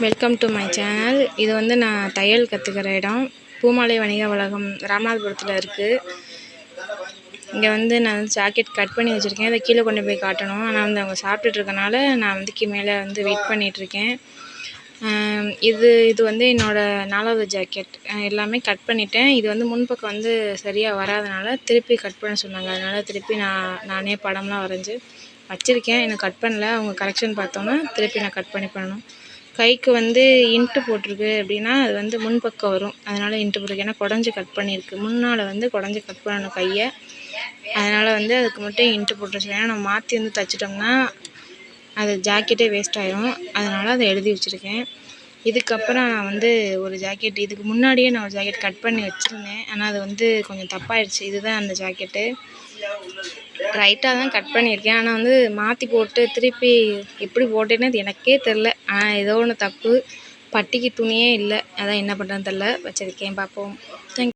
Welcome to my channel. இது வந்து நான் தையல் கற்றுக்கிற இடம். பூமாலை வணிக வளாகம் ராமநாதபுரத்தில் இருக்குது. இங்கே வந்து நான் ஜாக்கெட் கட் பண்ணி வச்சுருக்கேன். அதை கீழே கொண்டு போய் காட்டணும். ஆனால் வந்து அவங்க சாப்பிட்டுட்டு இருக்கனால நான் வந்து மேலே வந்து வெயிட் பண்ணிகிட்ருக்கேன். இது வந்து என்னோடய 4வது ஜாக்கெட். எல்லாமே கட் பண்ணிட்டேன். இது வந்து முன்பக்கம் வந்து சரியாக வராதனால திருப்பி கட் பண்ண சொன்னாங்க. அதனால் திருப்பி நானே படம்லாம் வரைஞ்சி வச்சுருக்கேன். எனக்கு கட் பண்ணல. அவங்க கரெக்ஷன் பார்த்தோன்னா திருப்பி நான் கட் பண்ணணும். கைக்கு வந்து இன்ட்டு போட்டிருக்கு அப்படின்னா அது வந்து முன்பக்கம் வரும். அதனால் இன்ட்டு போட்டிருக்கு. ஏன்னா குடஞ்சி கட் பண்ணியிருக்கு. முன்னால் வந்து குடஞ்சி கட் பண்ணணும் கையை. அதனால் வந்து அதுக்கு மட்டும் இன்ட்டு போட்டு ஏன்னா நம்ம மாற்றி வந்து தைச்சிட்டோம்னா அது ஜாக்கெட்டே வேஸ்ட் ஆயிரும். அதனால் அதை எழுதி வச்சுருக்கேன். இதுக்கப்புறம் நான் வந்து ஒரு ஜாக்கெட் இதுக்கு முன்னாடியே நான் ஒரு ஜாக்கெட் கட் பண்ணி வச்சுருந்தேன். ஆனால் அது வந்து கொஞ்சம் தப்பாயிடுச்சு. இதுதான் அந்த ஜாக்கெட்டு. ரைட்டாக தான் கட் பண்ணியிருக்கேன். ஆனால் வந்து மாற்றி போட்டு திருப்பி எப்படி போட்டேன்னு அது எனக்கே தெரில. ஆனால் ஏதோ ஒன்று தப்பு. பட்டிக்கு துணியே இல்லை. அதான் என்ன பண்ணுறதுன்னு தெரில. வச்சுருக்கேன். பார்ப்போம். தேங்க்யூ.